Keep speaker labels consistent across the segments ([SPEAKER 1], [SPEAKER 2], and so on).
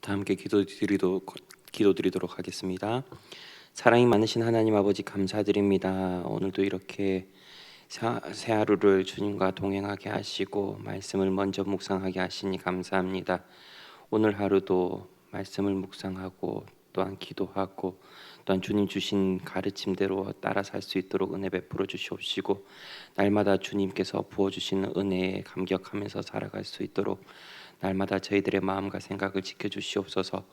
[SPEAKER 1] 다 함께 기도드리도록 하겠습니다. 사랑이 많으신 하나님 아버지 감사드립니다. 오늘도 이렇게 새 하루를 주님과 동행하게 하시고 말씀을 먼저 묵상하게 하시니 감사합니다. 오늘 하루도 말씀을 묵상하고 또한 기도하고 또한 주님 주신 가르침대로 따라 살 수 있도록 은혜 베풀어 주시옵시고, 날마다 주님께서 부어주시는 은혜에 감격하면서 살아갈 수 있도록 날마다 저희들의 마음과 생각을 지켜주시옵소서.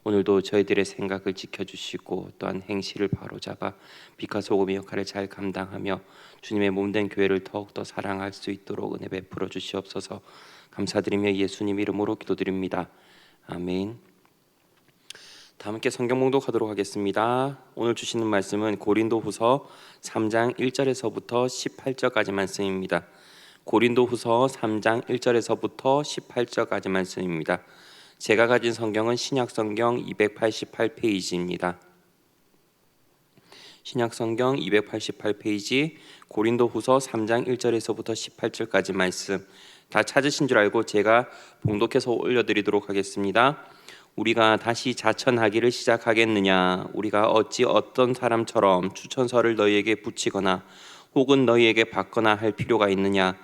[SPEAKER 1] 오늘도 저희들의 생각을 지켜주시고 또한 행실을 바로잡아 빛과 소금의 역할을 잘 감당하며 주님의 몸된 교회를 더욱더 사랑할 수 있도록 은혜 베풀어 주시옵소서. 감사드리며 예수님 이름으로 기도드립니다. 아멘. 다 함께 성경 봉독하도록 하겠습니다. 오늘 주시는 말씀은 고린도후서 3장 1절에서부터 18절까지 말씀입니다. 고린도후서 3장 1절에서부터 18절까지 말씀입니다. 제가 가진 성경은 신약성경 288페이지입니다. 신약성경 288페이지 고린도후서 3장 1절에서부터 18절까지 말씀 다 찾으신 줄 알고 제가 봉독해서 올려드리도록 하겠습니다. 우리가 다시 자천하기를 시작하겠느냐? 우리가 어찌 어떤 사람처럼 추천서를 너희에게 붙이거나 혹은 너희에게 받거나 할 필요가 있느냐?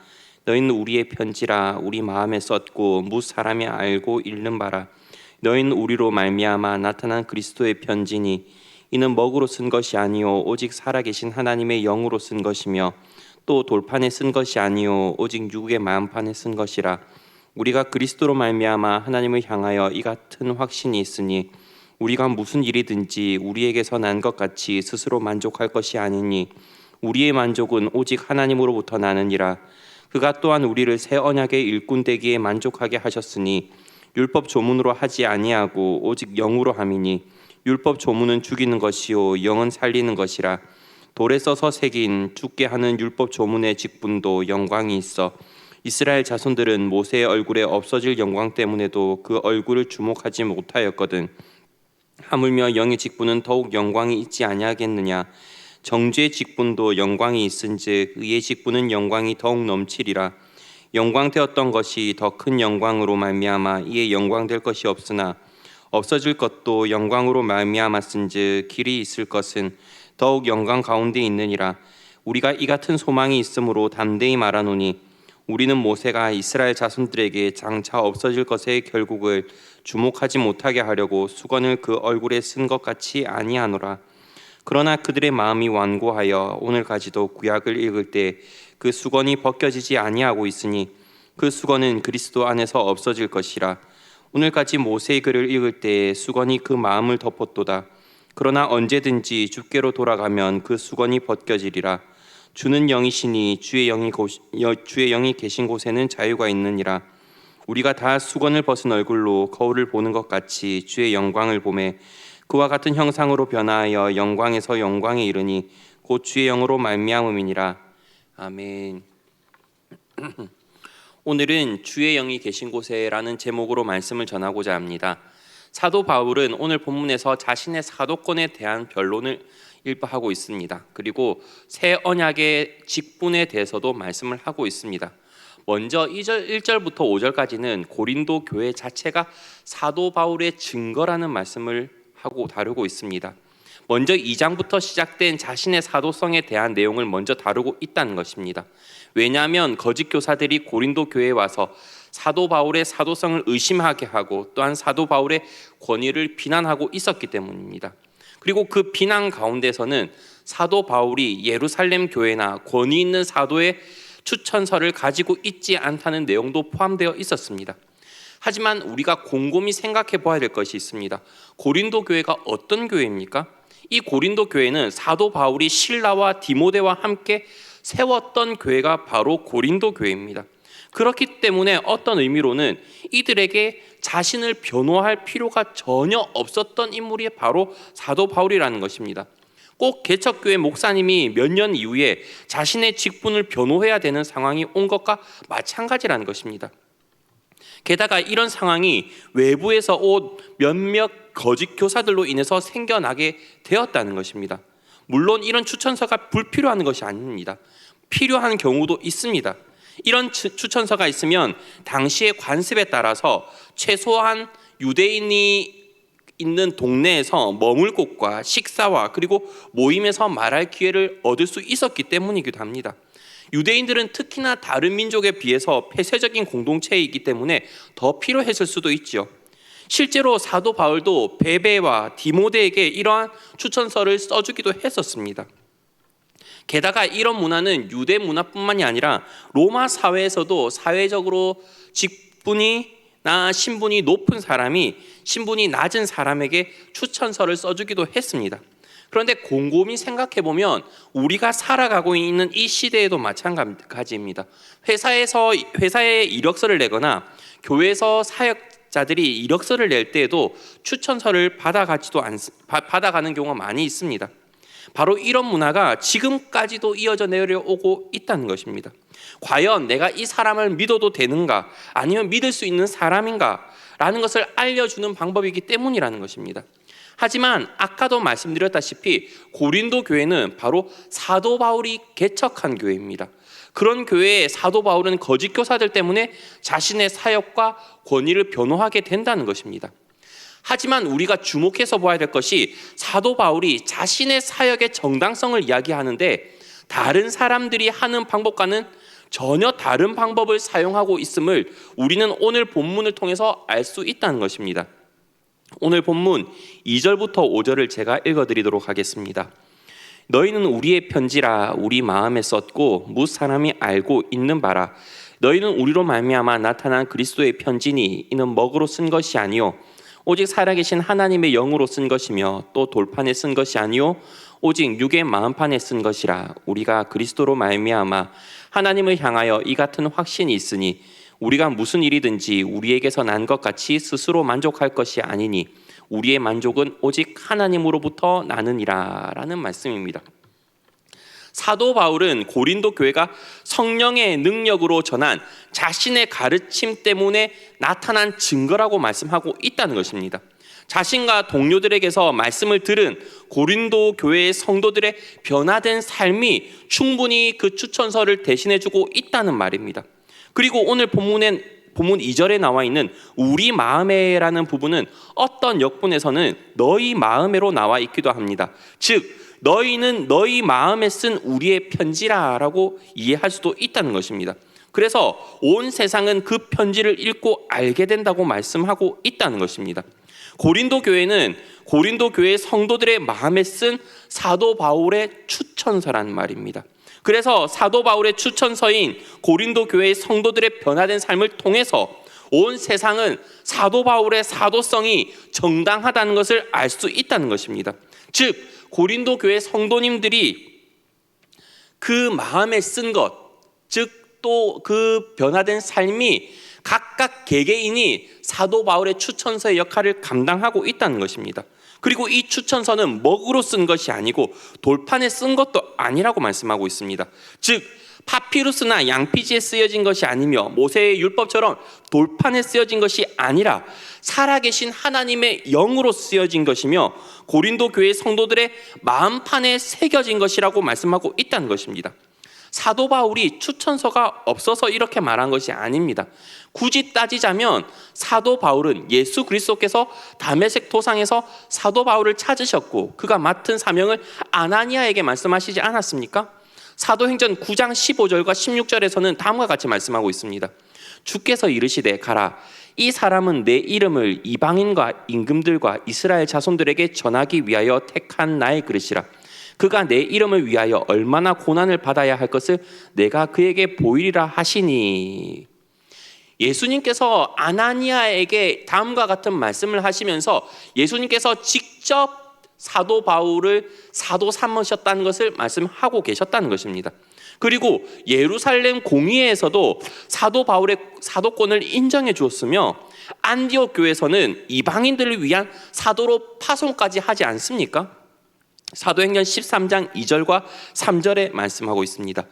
[SPEAKER 1] 너희는 우리의 편지라 우리 마음에 썼고 무 사람이 알고 읽는 바라. 너희는 우리로 말미암아 나타난 그리스도의 편지니 이는 먹으로 쓴 것이 아니요 오직 살아계신 하나님의 영으로 쓴 것이며 또 돌판에 쓴 것이 아니요 오직 육의 마음판에 쓴 것이라. 우리가 그리스도로 말미암아 하나님을 향하여 이 같은 확신이 있으니 우리가 무슨 일이든지 우리에게서 난 것 같이 스스로 만족할 것이 아니니 우리의 만족은 오직 하나님으로부터 나느니라. 그가 또한 우리를 새 언약의 일꾼 되기에 만족하게 하셨으니 율법 조문으로 하지 아니하고 오직 영으로 함이니 율법 조문은 죽이는 것이요 영은 살리는 것이라. 돌에 써서 새긴 죽게 하는 율법 조문의 직분도 영광이 있어 이스라엘 자손들은 모세의 얼굴에 없어질 영광 때문에도 그 얼굴을 주목하지 못하였거든. 하물며 영의 직분은 더욱 영광이 있지 아니하겠느냐? 정죄의 직분도 영광이 있은즉 의의 직분은 영광이 더욱 넘치리라. 영광되었던 것이 더 큰 영광으로 말미암아 이에 영광될 것이 없으나 없어질 것도 영광으로 말미암았은즉 길이 있을 것은 더욱 영광 가운데 있느니라. 우리가 이 같은 소망이 있으므로 담대히 말하노니 우리는 모세가 이스라엘 자손들에게 장차 없어질 것의 결국을 주목하지 못하게 하려고 수건을 그 얼굴에 쓴 것 같이 아니하노라. 그러나 그들의 마음이 완고하여 오늘까지도 구약을 읽을 때 그 수건이 벗겨지지 아니하고 있으니 그 수건은 그리스도 안에서 없어질 것이라. 오늘까지 모세의 글을 읽을 때 수건이 그 마음을 덮었도다. 그러나 언제든지 주께로 돌아가면 그 수건이 벗겨지리라. 주는 영이시니 주의 영이 계신 곳에는 자유가 있느니라. 우리가 다 수건을 벗은 얼굴로 거울을 보는 것 같이 주의 영광을 보매 그와 같은 형상으로 변화하여 영광에서 영광에 이르니 곧 주의 영으로 말미암음이니라. 아멘. 오늘은 주의 영이 계신 곳에라는 제목으로 말씀을 전하고자 합니다. 사도 바울은 오늘 본문에서 자신의 사도권에 대한 변론을 일파하고 있습니다. 그리고 새 언약의 직분에 대해서도 말씀을 하고 있습니다. 먼저 1절부터 5절까지는 고린도 교회 자체가 사도 바울의 증거라는 말씀을 하고 다루고 있습니다. 먼저 2장부터 시작된 자신의 사도성에 대한 내용을 먼저 다루고 있다는 것입니다. 왜냐하면 거짓 교사들이 고린도 교회에 와서 사도 바울의 사도성을 의심하게 하고 또한 사도 바울의 권위를 비난하고 있었기 때문입니다. 그리고 그 비난 가운데서는 사도 바울이 예루살렘 교회나 권위 있는 사도의 추천서를 가지고 있지 않다는 내용도 포함되어 있었습니다. 하지만 우리가 곰곰이 생각해 봐야 될 것이 있습니다. 고린도 교회가 어떤 교회입니까? 이 고린도 교회는 사도 바울이 실라와 디모데와 함께 세웠던 교회가 바로 고린도 교회입니다. 그렇기 때문에 어떤 의미로는 이들에게 자신을 변호할 필요가 전혀 없었던 인물이 바로 사도 바울이라는 것입니다. 꼭 개척교회 목사님이 몇 년 이후에 자신의 직분을 변호해야 되는 상황이 온 것과 마찬가지라는 것입니다. 게다가 이런 상황이 외부에서 온 몇몇 거짓 교사들로 인해서 생겨나게 되었다는 것입니다. 물론 이런 추천서가 불필요한 것이 아닙니다. 필요한 경우도 있습니다. 이런 추천서가 있으면 당시의 관습에 따라서 최소한 유대인이 있는 동네에서 머물 곳과 식사와 그리고 모임에서 말할 기회를 얻을 수 있었기 때문이기도 합니다. 유대인들은 특히나 다른 민족에 비해서 폐쇄적인 공동체이기 때문에 더 필요했을 수도 있죠. 실제로 사도 바울도 베베와 디모데에게 이러한 추천서를 써주기도 했었습니다. 게다가 이런 문화는 유대 문화뿐만이 아니라 로마 사회에서도 사회적으로 직분이나 신분이 높은 사람이 신분이 낮은 사람에게 추천서를 써주기도 했습니다. 그런데 곰곰이 생각해보면 우리가 살아가고 있는 이 시대에도 마찬가지입니다. 회사에 이력서를 내거나 교회에서 사역자들이 이력서를 낼 때에도 추천서를 받아가는 경우가 많이 있습니다. 바로 이런 문화가 지금까지도 이어져 내려오고 있다는 것입니다. 과연 내가 이 사람을 믿어도 되는가, 아니면 믿을 수 있는 사람인가 라는 것을 알려주는 방법이기 때문이라는 것입니다. 하지만 아까도 말씀드렸다시피 고린도 교회는 바로 사도 바울이 개척한 교회입니다. 그런 교회에 사도 바울은 거짓 교사들 때문에 자신의 사역과 권위를 변호하게 된다는 것입니다. 하지만 우리가 주목해서 보아야 될 것이 사도 바울이 자신의 사역의 정당성을 이야기하는데 다른 사람들이 하는 방법과는 전혀 다른 방법을 사용하고 있음을 우리는 오늘 본문을 통해서 알 수 있다는 것입니다. 오늘 본문 2절부터 5절을 제가 읽어드리도록 하겠습니다. 너희는 우리의 편지라 우리 마음에 썼고 뭇 사람이 알고 있는 바라. 너희는 우리로 말미암아 나타난 그리스도의 편지니 이는 먹으로 쓴 것이 아니요 오직 살아계신 하나님의 영으로 쓴 것이며 또 돌판에 쓴 것이 아니요 오직 육의 마음판에 쓴 것이라. 우리가 그리스도로 말미암아 하나님을 향하여 이 같은 확신이 있으니 우리가 무슨 일이든지 우리에게서 난 것 같이 스스로 만족할 것이 아니니 우리의 만족은 오직 하나님으로부터 나느니라 라는 말씀입니다. 사도 바울은 고린도 교회가 성령의 능력으로 전한 자신의 가르침 때문에 나타난 증거라고 말씀하고 있다는 것입니다. 자신과 동료들에게서 말씀을 들은 고린도 교회의 성도들의 변화된 삶이 충분히 그 추천서를 대신해주고 있다는 말입니다. 그리고 오늘 본문 2절에 나와 있는 우리 마음에라는 부분은 어떤 역분에서는 너희 마음에로 나와 있기도 합니다. 즉 너희는 너희 마음에 쓴 우리의 편지라라고 이해할 수도 있다는 것입니다. 그래서 온 세상은 그 편지를 읽고 알게 된다고 말씀하고 있다는 것입니다. 고린도 교회는 고린도 교회 성도들의 마음에 쓴 사도 바울의 추천서라는 말입니다. 그래서 사도 바울의 추천서인 고린도 교회의 성도들의 변화된 삶을 통해서 온 세상은 사도 바울의 사도성이 정당하다는 것을 알 수 있다는 것입니다. 즉 고린도 교회 성도님들이 그 마음에 쓴 것, 즉 또 그 변화된 삶이 각각 개개인이 사도 바울의 추천서의 역할을 감당하고 있다는 것입니다. 그리고 이 추천서는 먹으로 쓴 것이 아니고 돌판에 쓴 것도 아니라고 말씀하고 있습니다. 즉 파피루스나 양피지에 쓰여진 것이 아니며 모세의 율법처럼 돌판에 쓰여진 것이 아니라 살아계신 하나님의 영으로 쓰여진 것이며 고린도 교회 성도들의 마음판에 새겨진 것이라고 말씀하고 있다는 것입니다. 사도 바울이 추천서가 없어서 이렇게 말한 것이 아닙니다. 굳이 따지자면 사도 바울은 예수 그리스도께서 다메섹 도상에서 사도 바울을 찾으셨고 그가 맡은 사명을 아나니아에게 말씀하시지 않았습니까? 사도행전 9장 15절과 16절에서는 다음과 같이 말씀하고 있습니다. 주께서 이르시되 가라. 이 사람은 내 이름을 이방인과 임금들과 이스라엘 자손들에게 전하기 위하여 택한 나의 그릇이라. 그가 내 이름을 위하여 얼마나 고난을 받아야 할 것을 내가 그에게 보이리라 하시니. 예수님께서 아나니아에게 다음과 같은 말씀을 하시면서 예수님께서 직접 사도 바울을 사도 삼으셨다는 것을 말씀하고 계셨다는 것입니다. 그리고 예루살렘 공의회에서도 사도 바울의 사도권을 인정해 주었으며 안디옥 교회에서는 이방인들을 위한 사도로 파송까지 하지 않습니까? 사도행전 13장 2절과 3절에 말씀하고 있습니다.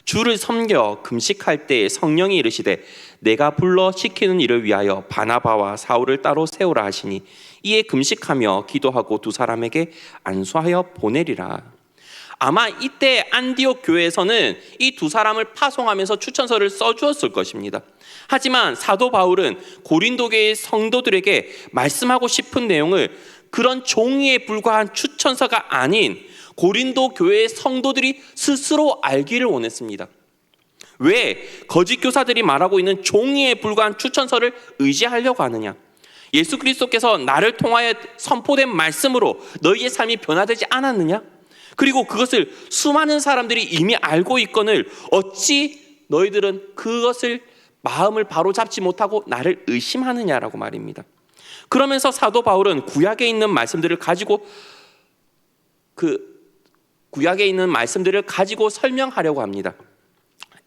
[SPEAKER 1] 주를 섬겨 금식할 때 성령이 이르시되 내가 불러 시키는 일을 위하여 바나바와 사울을 따로 세우라 하시니 이에 금식하며 기도하고 두 사람에게 안수하여 보내리라. 아마 이때 안디옥 교회에서는 이 두 사람을 파송하면서 추천서를 써주었을 것입니다. 하지만 사도 바울은 고린도 교회의 성도들에게 말씀하고 싶은 내용을 그런 종이에 불과한 추천서가 아닌 고린도 교회의 성도들이 스스로 알기를 원했습니다. 왜 거짓 교사들이 말하고 있는 종이에 불과한 추천서를 의지하려고 하느냐? 예수 그리스도께서 나를 통하여 선포된 말씀으로 너희의 삶이 변화되지 않았느냐? 그리고 그것을 수많은 사람들이 이미 알고 있거늘 어찌 너희들은 그것을 마음을 바로잡지 못하고 나를 의심하느냐라고 말입니다. 그러면서 사도 바울은 구약에 있는 말씀들을 가지고 설명하려고 합니다.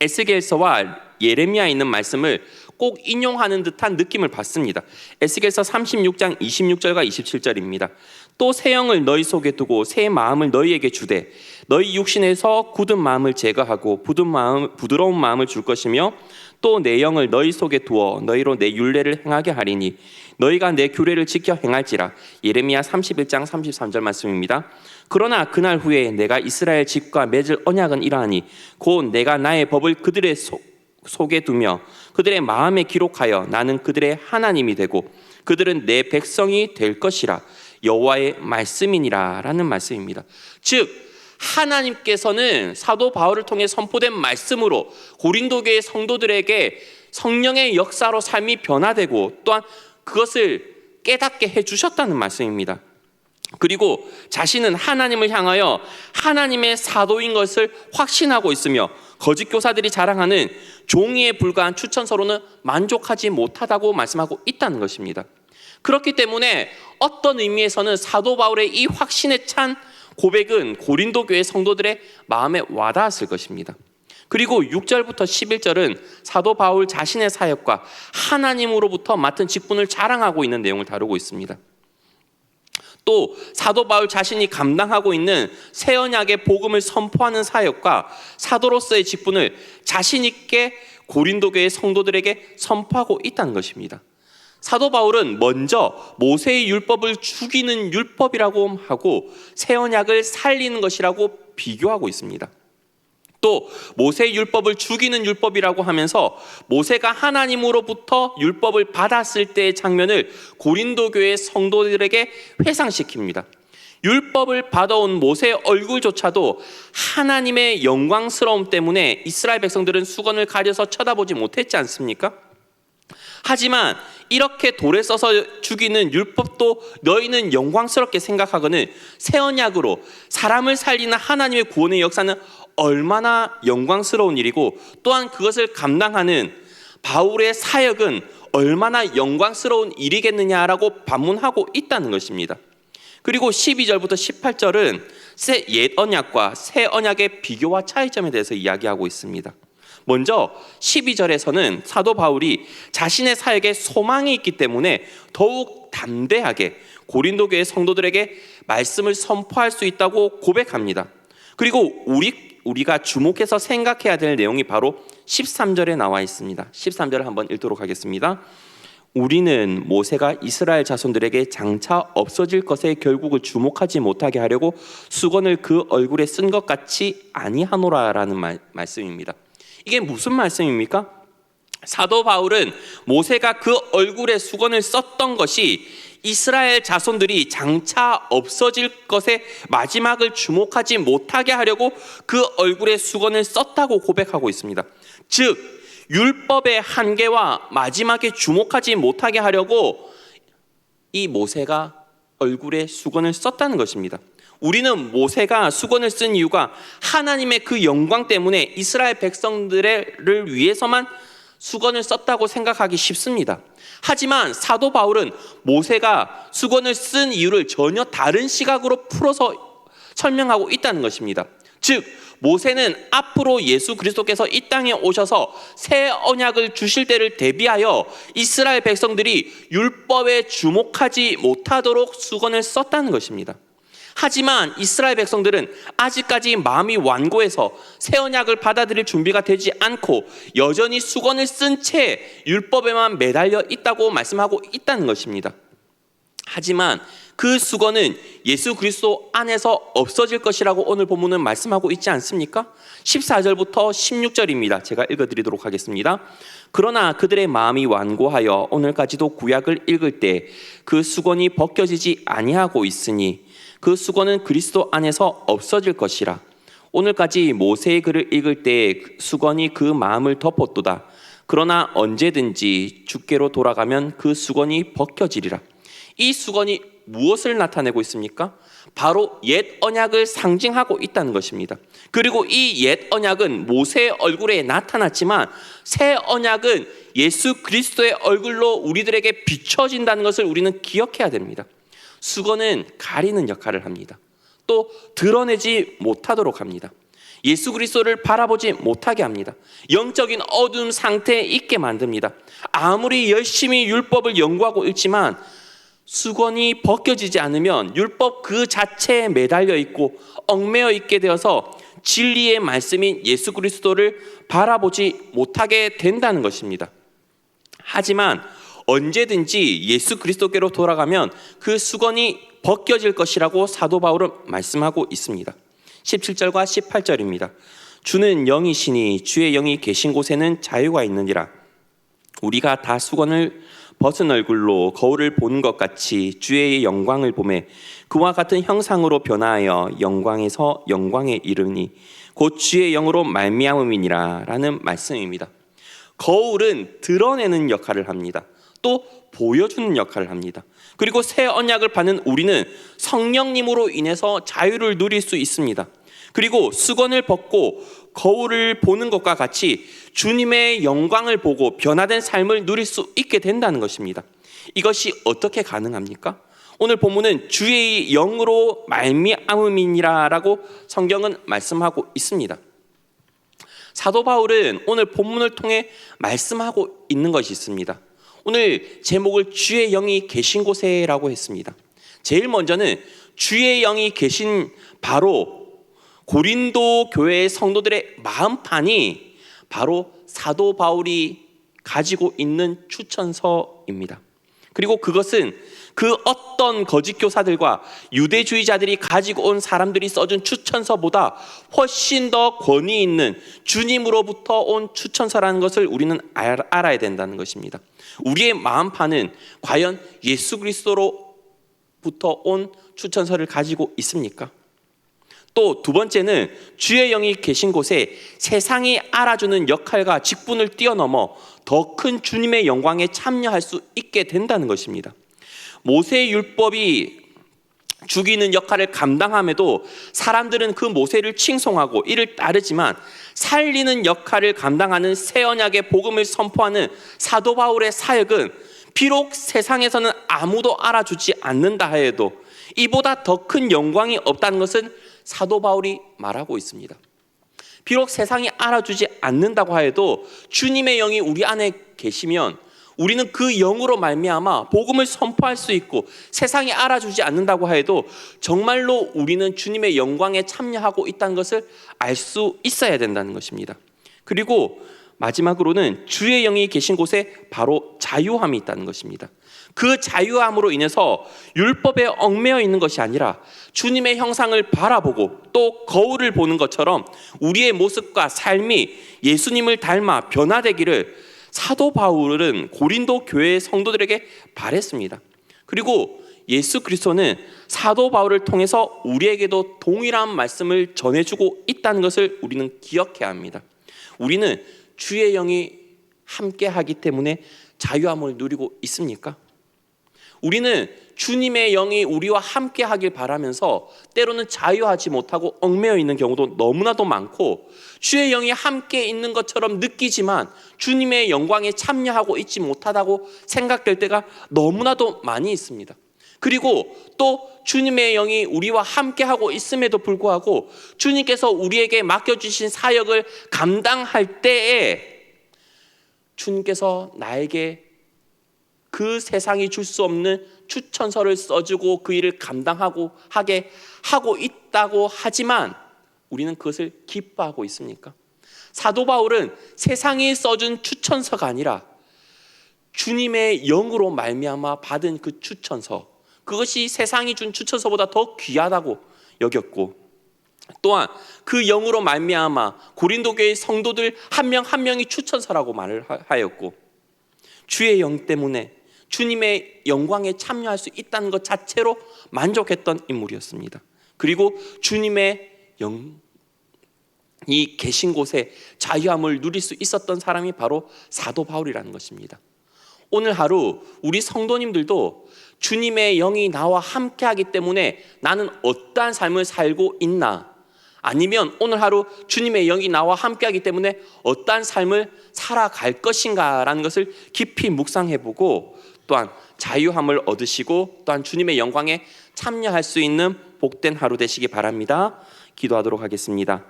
[SPEAKER 1] 에스겔서와 예레미야에 있는 말씀을 꼭 인용하는 듯한 느낌을 받습니다. 에스겔서 36장 26절과 27절입니다. 또 새 영을 너희 속에 두고 새 마음을 너희에게 주되 너희 육신에서 굳은 마음을 제거하고 부드러운 마음을 줄 것이며 또 내 영을 너희 속에 두어 너희로 내 율례를 행하게 하리니 너희가 내 규례를 지켜 행할지라. 예레미야 31장 33절 말씀입니다. 그러나 그날 후에 내가 이스라엘 집과 맺을 언약은 이러하니 곧 내가 나의 법을 그들의 속에 두며 그들의 마음에 기록하여 나는 그들의 하나님이 되고 그들은 내 백성이 될 것이라. 여호와의 말씀이니라 라는 말씀입니다. 즉 하나님께서는 사도 바울을 통해 선포된 말씀으로 고린도 교회 성도들에게 성령의 역사로 삶이 변화되고 또한 그것을 깨닫게 해주셨다는 말씀입니다. 그리고 자신은 하나님을 향하여 하나님의 사도인 것을 확신하고 있으며 거짓 교사들이 자랑하는 종이에 불과한 추천서로는 만족하지 못하다고 말씀하고 있다는 것입니다. 그렇기 때문에 어떤 의미에서는 사도 바울의 이 확신에 찬 고백은 고린도 교회 성도들의 마음에 와닿았을 것입니다. 그리고 6절부터 11절은 사도 바울 자신의 사역과 하나님으로부터 맡은 직분을 자랑하고 있는 내용을 다루고 있습니다. 또 사도 바울 자신이 감당하고 있는 새 언약의 복음을 선포하는 사역과 사도로서의 직분을 자신 있게 고린도 교회 성도들에게 선포하고 있다는 것입니다. 사도 바울은 먼저 모세의 율법을 죽이는 율법이라고 하고 새 언약을 살리는 것이라고 비교하고 있습니다. 또 모세의 율법을 죽이는 율법이라고 하면서 모세가 하나님으로부터 율법을 받았을 때의 장면을 고린도 교회 성도들에게 회상시킵니다. 율법을 받아온 모세의 얼굴조차도 하나님의 영광스러움 때문에 이스라엘 백성들은 수건을 가려서 쳐다보지 못했지 않습니까? 하지만 이렇게 돌에 써서 죽이는 율법도 너희는 영광스럽게 생각하거늘 새 언약으로 사람을 살리는 하나님의 구원의 역사는 얼마나 영광스러운 일이고 또한 그것을 감당하는 바울의 사역은 얼마나 영광스러운 일이겠느냐라고 반문하고 있다는 것입니다. 그리고 12절부터 18절은 옛 언약과 새 언약의 비교와 차이점에 대해서 이야기하고 있습니다. 먼저 12절에서는 사도 바울이 자신의 사역에 소망이 있기 때문에 더욱 담대하게 고린도 교회 성도들에게 말씀을 선포할 수 있다고 고백합니다. 그리고 우리가 주목해서 생각해야 될 내용이 바로 13절에 나와 있습니다. 13절을 한번 읽도록 하겠습니다. 우리는 모세가 이스라엘 자손들에게 장차 없어질 것에 결국을 주목하지 못하게 하려고 수건을 그 얼굴에 쓴 것 같이 아니하노라라는 말씀입니다. 이게 무슨 말씀입니까? 사도 바울은 모세가 그 얼굴에 수건을 썼던 것이 이스라엘 자손들이 장차 없어질 것에 마지막을 주목하지 못하게 하려고 그 얼굴에 수건을 썼다고 고백하고 있습니다. 즉 율법의 한계와 마지막에 주목하지 못하게 하려고 이 모세가 얼굴에 수건을 썼다는 것입니다. 우리는 모세가 수건을 쓴 이유가 하나님의 그 영광 때문에 이스라엘 백성들을 위해서만 수건을 썼다고 생각하기 쉽습니다. 하지만 사도 바울은 모세가 수건을 쓴 이유를 전혀 다른 시각으로 풀어서 설명하고 있다는 것입니다. 즉 모세는 앞으로 예수 그리스도께서 이 땅에 오셔서 새 언약을 주실 때를 대비하여 이스라엘 백성들이 율법에 주목하지 못하도록 수건을 썼다는 것입니다. 하지만 이스라엘 백성들은 아직까지 마음이 완고해서 새 언약을 받아들일 준비가 되지 않고 여전히 수건을 쓴 채 율법에만 매달려 있다고 말씀하고 있다는 것입니다. 하지만 그 수건은 예수 그리스도 안에서 없어질 것이라고 오늘 본문은 말씀하고 있지 않습니까? 14절부터 16절입니다. 제가 읽어드리도록 하겠습니다. 그러나 그들의 마음이 완고하여 오늘까지도 구약을 읽을 때 그 수건이 벗겨지지 아니하고 있으니 그 수건은 그리스도 안에서 없어질 것이라. 오늘까지 모세의 글을 읽을 때 수건이 그 마음을 덮었도다. 그러나 언제든지 주께로 돌아가면 그 수건이 벗겨지리라. 이 수건이 무엇을 나타내고 있습니까? 바로 옛 언약을 상징하고 있다는 것입니다. 그리고 이 옛 언약은 모세의 얼굴에 나타났지만 새 언약은 예수 그리스도의 얼굴로 우리들에게 비춰진다는 것을 우리는 기억해야 됩니다. 수건은 가리는 역할을 합니다. 또 드러내지 못하도록 합니다. 예수 그리스도를 바라보지 못하게 합니다. 영적인 어두운 상태에 있게 만듭니다. 아무리 열심히 율법을 연구하고 있지만 수건이 벗겨지지 않으면 율법 그 자체에 매달려 있고 얽매여 있게 되어서 진리의 말씀인 예수 그리스도를 바라보지 못하게 된다는 것입니다. 하지만 언제든지 예수 그리스도께로 돌아가면 그 수건이 벗겨질 것이라고 사도 바울은 말씀하고 있습니다. 17절과 18절입니다. 주는 영이시니 주의 영이 계신 곳에는 자유가 있느니라. 우리가 다 수건을 벗은 얼굴로 거울을 보는 것 같이 주의 영광을 보매 그와 같은 형상으로 변화하여 영광에서 영광에 이르니 곧 주의 영으로 말미암음이니라 라는 말씀입니다. 거울은 드러내는 역할을 합니다. 또 보여주는 역할을 합니다. 그리고 새 언약을 받는 우리는 성령님으로 인해서 자유를 누릴 수 있습니다. 그리고 수건을 벗고 거울을 보는 것과 같이 주님의 영광을 보고 변화된 삶을 누릴 수 있게 된다는 것입니다. 이것이 어떻게 가능합니까? 오늘 본문은 주의 영으로 말미암음이니라라고 성경은 말씀하고 있습니다. 사도 바울은 오늘 본문을 통해 말씀하고 있는 것이 있습니다. 오늘 제목을 주의 영이 계신 곳에라고 했습니다. 제일 먼저는 주의 영이 계신 바로 고린도 교회의 성도들의 마음판이 바로 사도 바울이 가지고 있는 추천서입니다. 그리고 그것은 그 어떤 거짓 교사들과 유대주의자들이 가지고 온 사람들이 써준 추천서보다 훨씬 더 권위 있는 주님으로부터 온 추천서라는 것을 우리는 알아야 된다는 것입니다. 우리의 마음판은 과연 예수 그리스도로부터 온 추천서를 가지고 있습니까? 또 두 번째는 주의 영이 계신 곳에 세상이 알아주는 역할과 직분을 뛰어넘어 더 큰 주님의 영광에 참여할 수 있게 된다는 것입니다. 모세의 율법이 죽이는 역할을 감당함에도 사람들은 그 모세를 칭송하고 이를 따르지만 살리는 역할을 감당하는 새 언약의 복음을 선포하는 사도 바울의 사역은 비록 세상에서는 아무도 알아주지 않는다 해도 이보다 더 큰 영광이 없다는 것은 사도 바울이 말하고 있습니다. 비록 세상이 알아주지 않는다고 해도 주님의 영이 우리 안에 계시면 우리는 그 영으로 말미암아 복음을 선포할 수 있고 세상이 알아주지 않는다고 해도 정말로 우리는 주님의 영광에 참여하고 있다는 것을 알 수 있어야 된다는 것입니다. 그리고 마지막으로는 주의 영이 계신 곳에 바로 자유함이 있다는 것입니다. 그 자유함으로 인해서 율법에 얽매여 있는 것이 아니라 주님의 형상을 바라보고 또 거울을 보는 것처럼 우리의 모습과 삶이 예수님을 닮아 변화되기를 사도 바울은 고린도 교회의 성도들에게 바랬습니다. 그리고 예수 그리스도는 사도 바울을 통해서 우리에게도 동일한 말씀을 전해주고 있다는 것을 우리는 기억해야 합니다. 우리는 주의 영이 함께하기 때문에 자유함을 누리고 있습니까? 우리는 주님의 영이 우리와 함께하길 바라면서 때로는 자유하지 못하고 얽매여 있는 경우도 너무나도 많고 주의 영이 함께 있는 것처럼 느끼지만 주님의 영광에 참여하고 있지 못하다고 생각될 때가 너무나도 많이 있습니다. 그리고 또 주님의 영이 우리와 함께하고 있음에도 불구하고 주님께서 우리에게 맡겨주신 사역을 감당할 때에 주님께서 나에게 그 세상이 줄 수 없는 추천서를 써주고 그 일을 감당하고 하게 하고 있다고 하지만 우리는 그것을 기뻐하고 있습니까? 사도 바울은 세상이 써준 추천서가 아니라 주님의 영으로 말미암아 받은 그 추천서, 그것이 세상이 준 추천서보다 더 귀하다고 여겼고, 또한 그 영으로 말미암아 고린도 교회 성도들 한 명 한 명이 추천서라고 말을 하였고, 주의 영 때문에 주님의 영광에 참여할 수 있다는 것 자체로 만족했던 인물이었습니다. 그리고 주님의 영이 계신 곳에 자유함을 누릴 수 있었던 사람이 바로 사도 바울이라는 것입니다. 오늘 하루 우리 성도님들도 주님의 영이 나와 함께하기 때문에 나는 어떠한 삶을 살고 있나, 아니면 오늘 하루 주님의 영이 나와 함께하기 때문에 어떠한 삶을 살아갈 것인가라는 것을 깊이 묵상해보고, 또한 자유함을 얻으시고 또한 주님의 영광에 참여할 수 있는 복된 하루 되시기 바랍니다. 기도하도록 하겠습니다.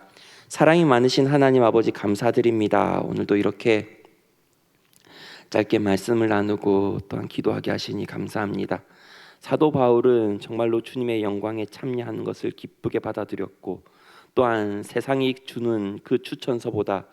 [SPEAKER 1] 사랑이 많으신 하나님 아버지, 감사드립니다. 오늘도 이렇게 짧게 말씀을 나누고 또한 기도하게 하시니 감사합니다. 사도 바울은 정말로 주님의 영광에 참여하는 것을 기쁘게 받아들였고, 또한 세상이 주는 그 추천서보다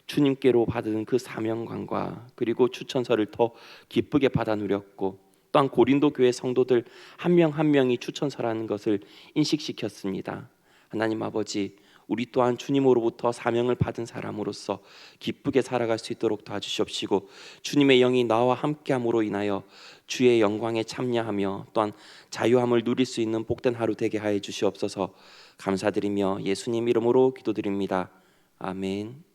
[SPEAKER 1] 주님께로 받은 그 사명감과 그리고 추천서를 더 기쁘게 받아 누렸고, 또한 고린도 교회 성도들 한 명 한 명이 추천서라는 것을 인식시켰습니다. 하나님 아버지, 우리 또한 주님으로부터 사명을 받은 사람으로서 기쁘게 살아갈 수 있도록 도와주시옵시고, 주님의 영이 나와 함께함으로 인하여 주의 영광에 참여하며 또한 자유함을 누릴 수 있는 복된 하루 되게 하여 주시옵소서. 감사드리며 예수님 이름으로 기도드립니다. 아멘.